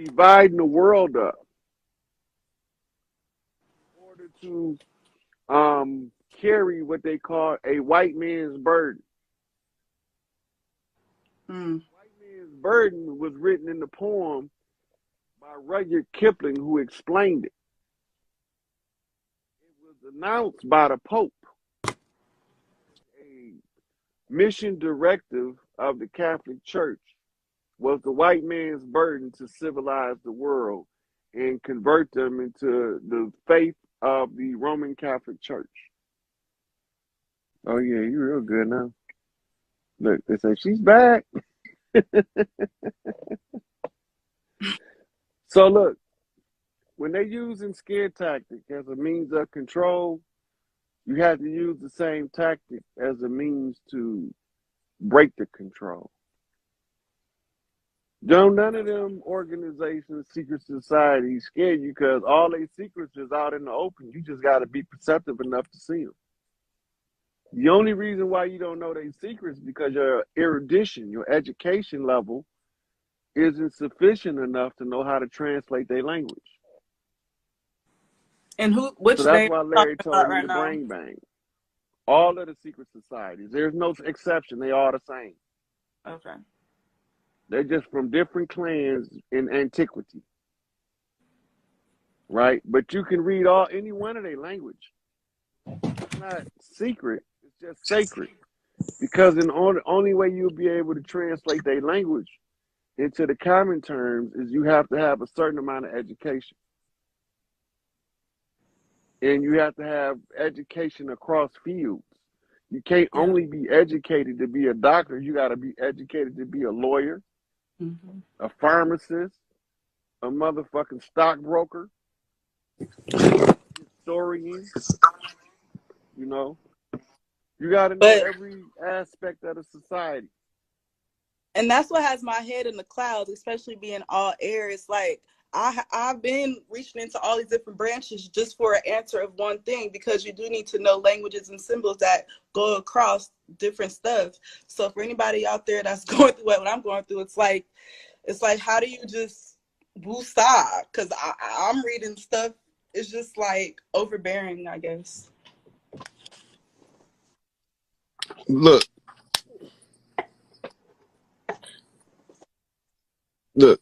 dividing the world up in order to carry what they call a white man's burden. White man's burden was written in the poem by Rudyard Kipling, who explained it. It was announced by the Pope, a mission directive of the Catholic Church was the white man's burden to civilize the world and convert them into the faith of the Roman Catholic Church. Oh yeah, you're real good now. Look, they say she's back. So look, when they're using scare tactic as a means of control, you have to use the same tactic as a means to break the control. None of them organizations, secret societies scare you because all their secrets is out in the open. You just got to be perceptive enough to see them. The only reason why you don't know their secrets is because your erudition, your education level, isn't sufficient enough to know how to translate their language. And which so that's they why Larry told me right to now? brain bang. All of the secret societies, there's no exception. They all the same. Okay. They're just from different clans in antiquity, right? But you can read any one of their language. It's not secret. It's just sacred. Because the only way you'll be able to translate their language into the common terms is you have to have a certain amount of education. And you have to have education across fields. You can't only be educated to be a doctor. You got to be educated to be a lawyer, a pharmacist, a motherfucking stockbroker, historian. You know, you got to know every aspect of the society. And that's what has my head in the clouds, especially being all air. It's like I've been reaching into all these different branches just for an answer of one thing, because you do need to know languages and symbols that go across different stuff. So for anybody out there that's going through what I'm going through, it's like how do you just woosah? Because I'm reading stuff. It's just like overbearing, I guess. Look,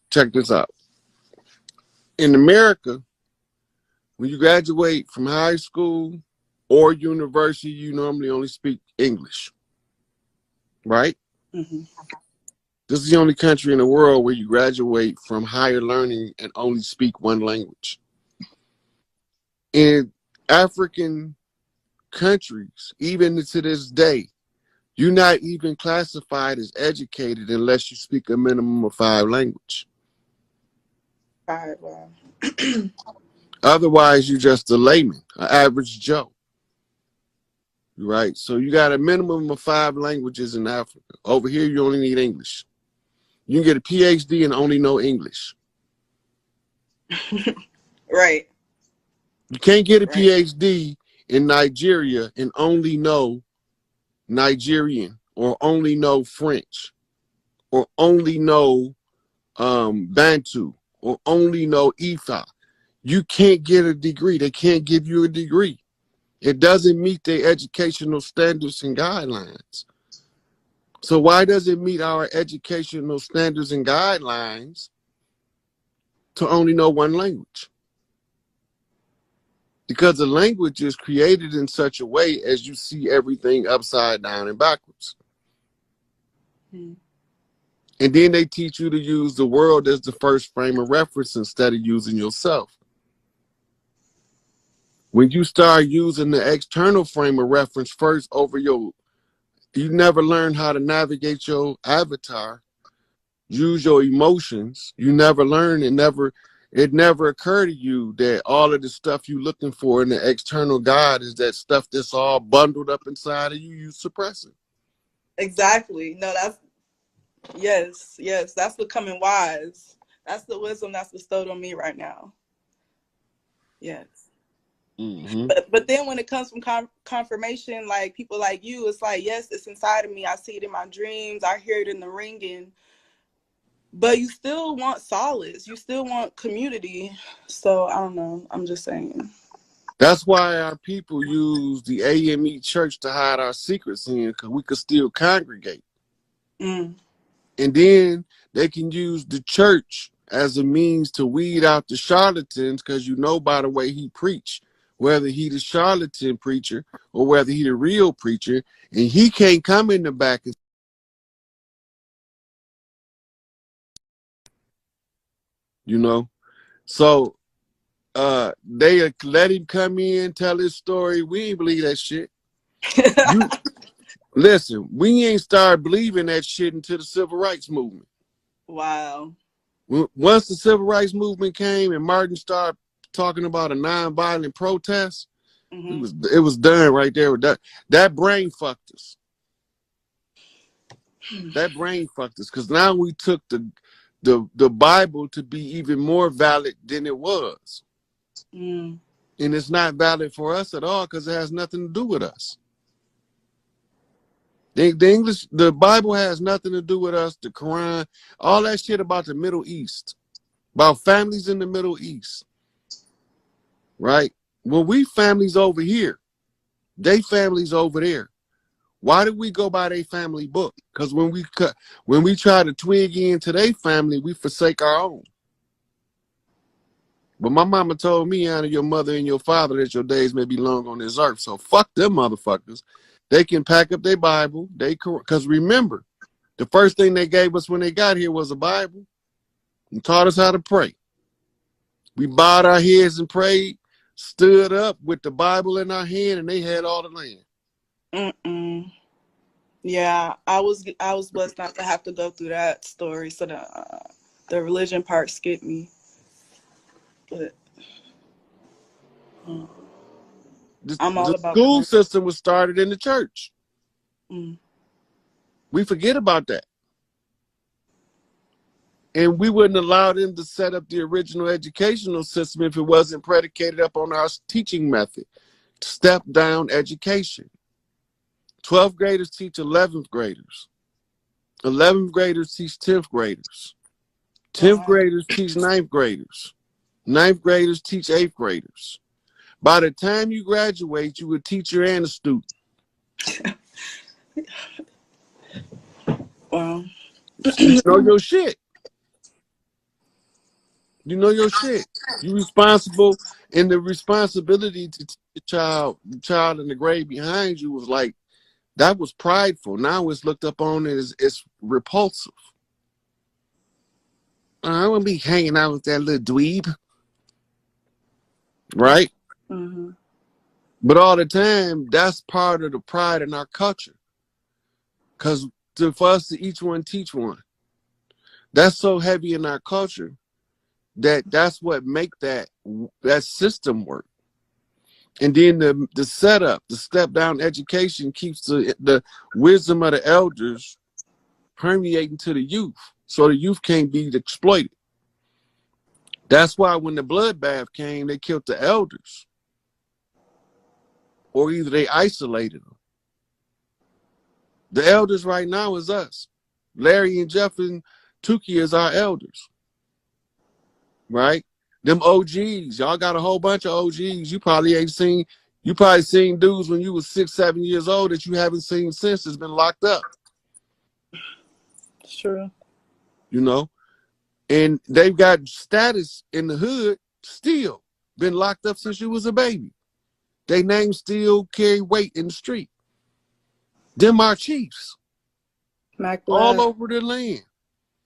check this out. In America, when you graduate from high school or university, you normally only speak English, right? This is the only country in the world where you graduate from higher learning and only speak one language. In African countries, even to this day, you're not even classified as educated unless you speak a minimum of 5 languages. 5, wow. Otherwise, you're just a layman, an average Joe. Right? So you got a minimum of 5 languages in Africa. Over here, you only need English. You can get a PhD and only know English. Right. You can't get a PhD in Nigeria and only know Nigerian, or only know French, or only know Bantu, or only know Ifa. You can't get a degree. They can't give you a degree. It doesn't meet their educational standards and guidelines. So why does it meet our educational standards and guidelines to only know one language? Because the language is created in such a way as you see everything upside down and backwards. And then they teach you to use the world as the first frame of reference instead of using yourself. When you start using the external frame of reference first over you never learn how to navigate your avatar, use your emotions. You never learn. It never occurred to you that all of the stuff you're looking for in the external God is that stuff that's all bundled up inside of you, you suppressing. Exactly. No, yes, that's becoming wise. That's the wisdom that's bestowed on me right now. Yes. But then when it comes from confirmation, like people like you, it's like, yes, it's inside of me. I see it in my dreams. I hear it in the ringing. But you still want solace. You still want community. So I don't know. I'm just saying. That's why our people use the AME church to hide our secrets in, because we could still congregate. Mm. And then they can use the church as a means to weed out the charlatans, because you know by the way he preach, whether he the charlatan preacher or whether he the real preacher, and he can't come in the back and, you know. So they let him come in, tell his story. We ain't believe that shit. You listen, we ain't started believing that shit until the civil rights movement. Wow. Once the civil rights movement came and Martin started talking about a nonviolent protest, it was done right there with that. That brain fucked us. That brain fucked us, because now we took the Bible to be even more valid than it was. Mm. And it's not valid for us at all, because it has nothing to do with us. The Bible has nothing to do with us. The Quran, all that shit about the Middle East, about families in the Middle East, right? Well, we families over here, they families over there. Why did we go by their family book? Because when we try to twig into their family, we forsake our own. But my mama told me, honor your mother and your father, that your days may be long on this earth. So fuck them motherfuckers. They can pack up their Bible. Because remember, the first thing they gave us when they got here was a Bible and taught us how to pray. We bowed our heads and prayed, stood up with the Bible in our hand, and they had all the land. Mm-mm. Yeah, I was blessed not to have to go through that story. So the religion part skipped me. But I'm all The about school community. system was started in the church. Mm. We forget about that. And we wouldn't allow them to set up the original educational system if it wasn't predicated up on our teaching method. Step down education. 12th graders teach 11th graders. 11th graders teach 10th graders. 10th Wow. graders teach 9th graders. 9th graders teach 8th graders. By the time you graduate, you a teacher and a student. Wow. You know your shit. You know your shit. You responsible, and the responsibility to teach the child in the grade behind you was like, that was prideful. Now it's looked up on as it's repulsive. I want to be hanging out with that little dweeb, right? Mm-hmm. But all the time, that's part of the pride in our culture. Because for us to each one teach one, that's so heavy in our culture that's what make that system work. And then the setup, the step down education keeps the wisdom of the elders permeating to the youth, so the youth can't be exploited. That's why when the bloodbath came, they killed the elders, or either they isolated them. The elders right now is us. Larry and Jeff and Tukey is our elders, right? Them OGs, y'all got a whole bunch of OGs. You probably seen dudes when you was 6, 7 years old that you haven't seen since. It's been locked up. It's true. You know, and they've got status in the hood still. Been locked up since you was a baby. They names still carry weight in the street. Them our chiefs. Mac All Black. over the land.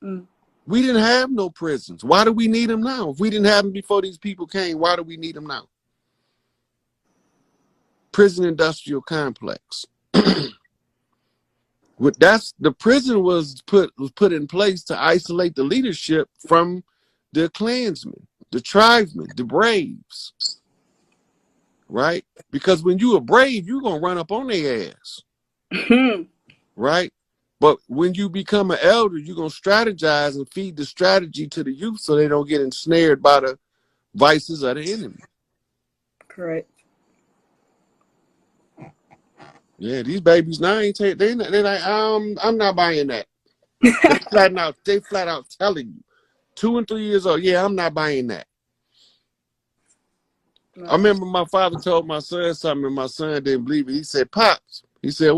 Mm. We didn't have no prisons. Why do we need them now? If we didn't have them before these people came, why do we need them now? Prison industrial complex. That's the prison was put in place to isolate the leadership from the Klansmen, the tribesmen, the braves, right? Because when you a brave, you're gonna run up on their ass, right? But when you become an elder, you're gonna strategize and feed the strategy to the youth so they don't get ensnared by the vices of the enemy. Correct. Yeah, these babies now ain't they like, I'm not buying that. They flat out telling you. 2 and 3 years old, yeah, I'm not buying that. No. I remember my father told my son something, and my son didn't believe it. He said, "Pops," he said,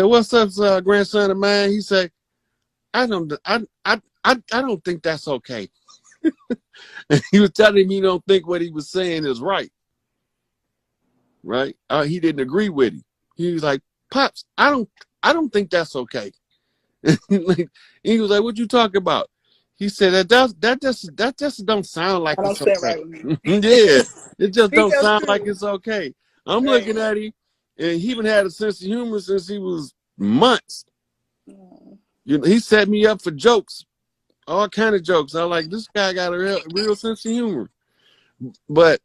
"What's up, grandson of mine?" He said, I don't think that's okay." He was telling me he don't think what he was saying is right. Right? He didn't agree with him. He was like, "Pops, I don't think that's okay." He was like, "What you talking about?" He said that just don't sound like I don't it's stand okay. right with me. Yeah, it just Speak don't your sound like truth. it's okay. I'm Right. looking at him, and he even had a sense of humor since he was months. You know, he set me up for jokes, all kind of jokes. I like, this guy got a real sense of humor. But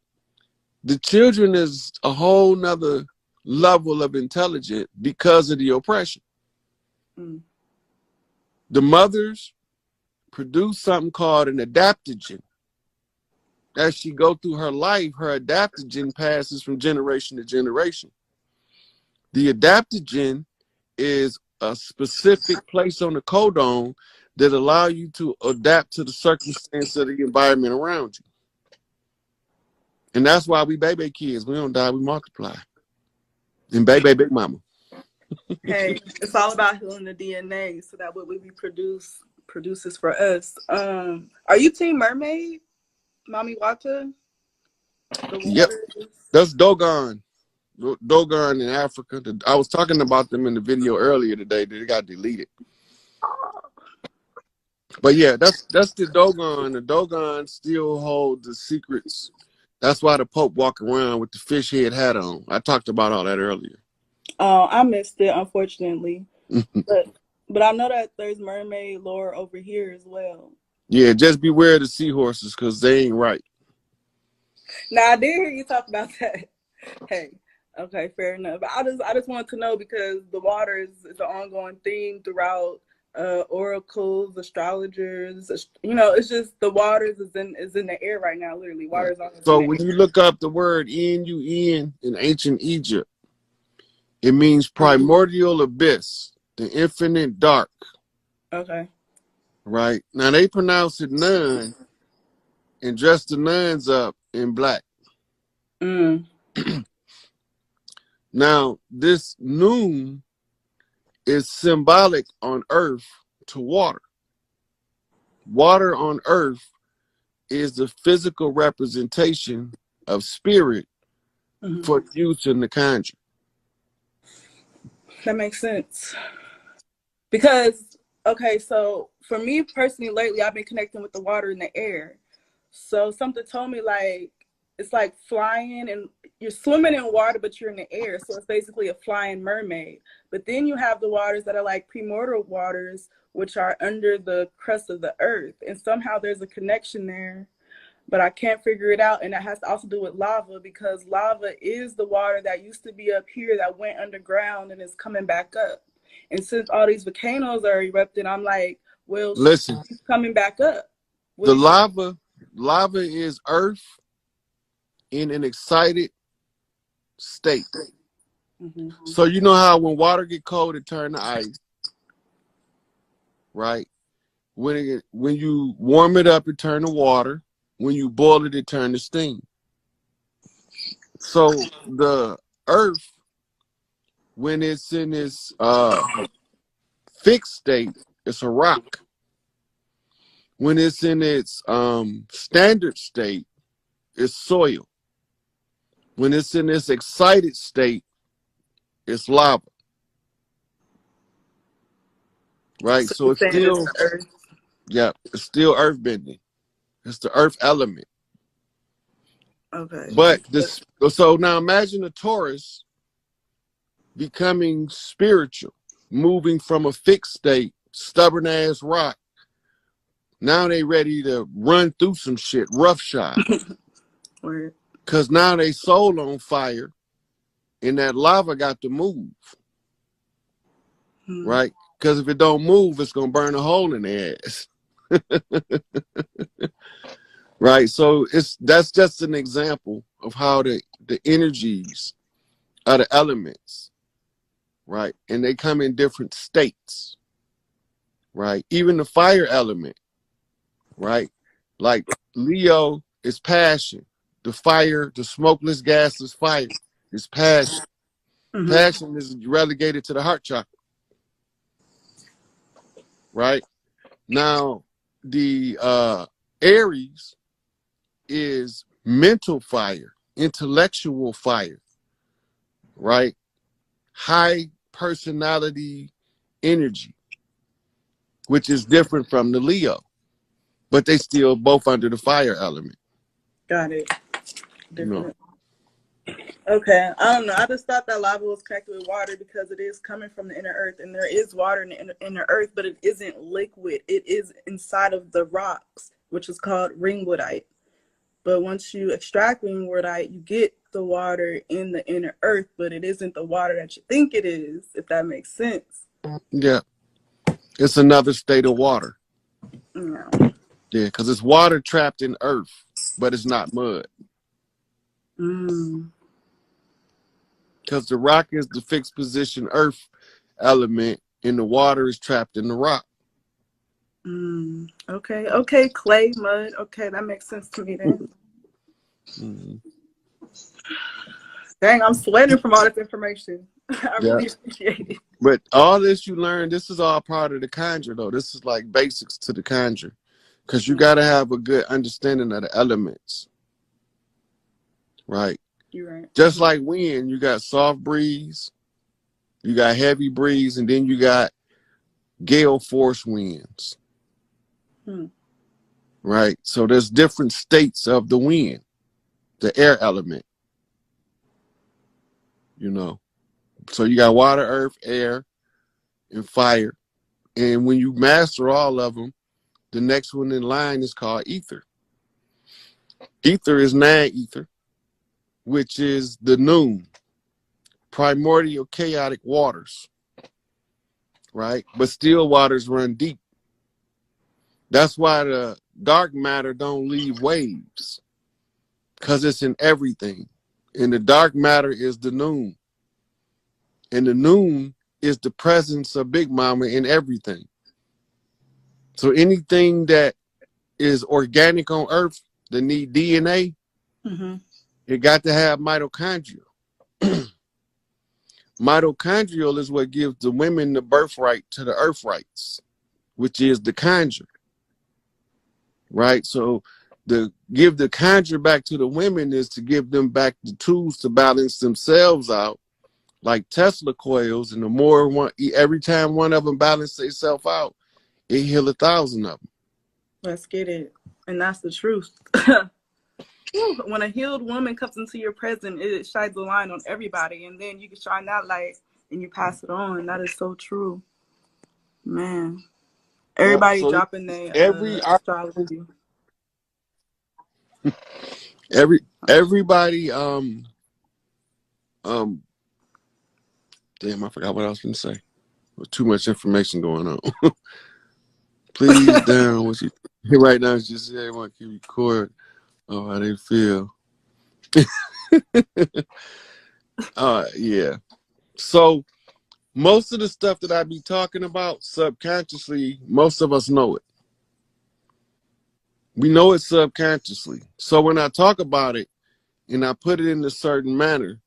the children is a whole nother level of intelligence because of the oppression. Mm. The mothers produce something called an adaptogen. As she go through her life, her adaptogen passes from generation to generation. The adaptogen is a specific place on the codon that allow you to adapt to the circumstance of the environment around you. And that's why we baby kids. We don't die, we multiply. And baby big mama. Hey, it's all about healing the DNA so that what we produces for us. Are you team mermaid, Mommy Wata? Yep. That's Dogon. Dogon in Africa. I was talking about them in the video earlier today. They got deleted. But yeah, that's the Dogon. The Dogon still hold the secrets. That's why the Pope walk around with the fish head hat on. I talked about all that earlier. Oh, I missed it, unfortunately. But I know that there's mermaid lore over here as well. Yeah, just beware of the seahorses because they ain't right. Now I did hear you talk about that. Hey, okay, fair enough. But I just wanted to know because the water is an ongoing theme throughout oracles, astrologers. You know, it's just the waters is in the air right now. Literally, water is always So in the when air. you look up the word in ancient Egypt, it means primordial abyss, the infinite dark. Okay. Right? Now they pronounce it nun and dress the nuns up in black. Mm. Now, this noon is symbolic on earth to water. Water on earth is the physical representation of spirit for use in the conjure. That makes sense. Because, okay, so for me personally, lately, I've been connecting with the water in the air. So something told me like it's like flying and you're swimming in water, but you're in the air. So it's basically a flying mermaid. But then you have the waters that are like primordial waters, which are under the crust of the earth. And somehow there's a connection there, but I can't figure it out. And that has to also do with lava because lava is the water that used to be up here that went underground and is coming back up. And since all these volcanoes are erupting, I'm like, well, Listen, it's coming back up. the lava is earth in an excited state. So you know how when water get cold, it turn to ice, right? When you warm it up, it turn to water. When you boil it, it turn to steam. So the earth, when it's in its fixed state, it's a rock. When it's in its standard state, it's soil. When it's in its excited state, it's lava. Right? So it's still, yeah, it's still earth bending. It's the earth element. Okay. But this, so now imagine a Taurus becoming spiritual, moving from a fixed state, stubborn ass rock. Now they ready to run through some shit, roughshod. Because now they soul on fire and that lava got to move. Right? Because if it don't move, it's going to burn a hole in their ass. Right? So that's just an example of how the energies are the elements. Right? And they come in different states. right? Even the fire element, right? Like Leo is passion. The fire, the smokeless gas is fire. It's passion. Passion is relegated to the heart chakra, right? Now, the Aries is mental fire, intellectual fire, right? High personality energy, which is different from the Leo, but they still both under the fire element. Got it. Different. No. Okay, I don't know. I just thought that lava was connected with water because it is coming from the inner earth, and there is water in the inner earth, but it isn't liquid. It is inside of the rocks, which is called ringwoodite. But once you extract ringwoodite, you get the water in the inner earth, but it isn't the water that you think it is, if that makes sense. Yeah. It's another state of water. No. Yeah, because it's water trapped in earth, but it's not mud. Because the rock is the fixed position earth element, and the water is trapped in the rock. Okay. Okay. Clay, mud. Okay, that makes sense to me then. Dang, I'm sweating from all this information. I really appreciate it. But all this you learn, this is all part of the conjure, though. This is like basics to the conjure. Because you got to have a good understanding of the elements. Right? You're right. Just like wind, you got soft breeze, you got heavy breeze, and then you got gale force winds. Right? So there's different states of the wind, the air element. You know? So you got water, earth, air, and fire. And when you master all of them, the next one in line is called ether. Ether is non-ether, which is the noon, primordial chaotic waters, right? But still waters run deep. That's why the dark matter don't leave waves, because it's in everything. And the dark matter is the noon. And the noon is the presence of Big Mama in everything. So anything that is organic on Earth that need DNA, it got to have mitochondria. Mitochondrial is what gives the women the birthright to the earth rights, which is the conjure. Right? So give the conjure back to the women is to give them back the tools to balance themselves out, like Tesla coils. And the more one, every time one of them balance themselves out, it heal 1,000 of them. Let's get it. And that's the truth. When a healed woman comes into your presence, it shines a light on everybody, and then you can shine that light and you pass it on. That is so true, man. Everybody dropping their astrology. Everybody damn, I forgot what I was going to say. There's too much information going on. Please down what you right now is just everyone can record how they feel. Yeah. So most of the stuff that I be talking about subconsciously, most of us know it. We know it subconsciously. So when I talk about it and I put it in a certain manner,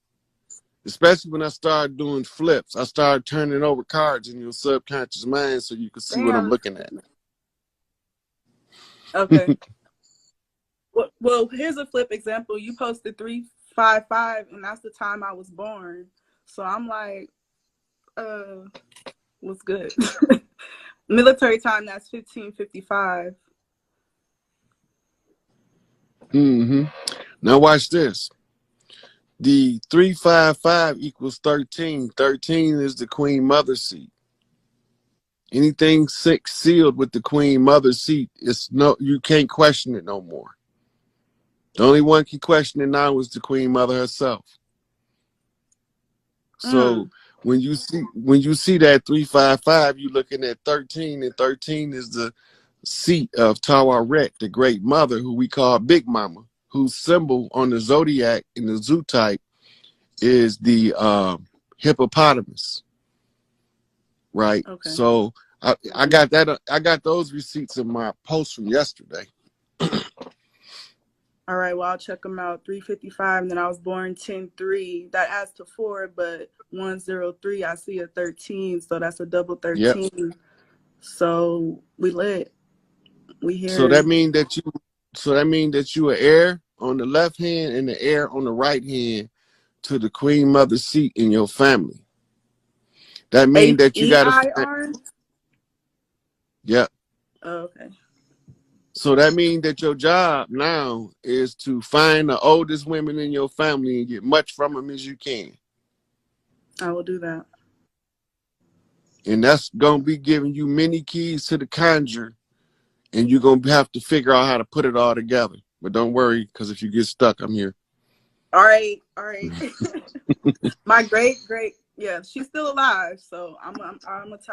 especially when I started doing flips, I started turning over cards in your subconscious mind so you can see what I'm looking at. Okay. Well, here's a flip example. You posted 355, and that's the time I was born. So I'm like, what's good? Military time, that's 1555. Now watch this. The 355 equals 13. 13 is the Queen Mother seat. Anything sealed with the Queen Mother seat, you can't question it no more. The only one can question it now is the Queen Mother herself. So when you see that 355, you're looking at 13, and 13 is the seat of Tawaret, the Great Mother, who we call Big Mama, whose symbol on the zodiac in the zoo type is the hippopotamus. Right? Okay. So I got that. I got those receipts in my post from yesterday. All right, well, I'll check them out. 355, and then I was born 10-3. That adds to 4, but 103, I see a 13, so that's a double 13. Yep. So we lit. We here. So that mean that you are heir on the left hand and the heir on the right hand to the Queen Mother seat in your family. That means that you got to. Yep. Oh, okay. So that means that your job now is to find the oldest women in your family and get much from them as you can. I will do that. And that's going to be giving you many keys to the conjure, and you're going to have to figure out how to put it all together. But don't worry, because if you get stuck, I'm here. All right. My great, yeah, she's still alive, so I'm gonna type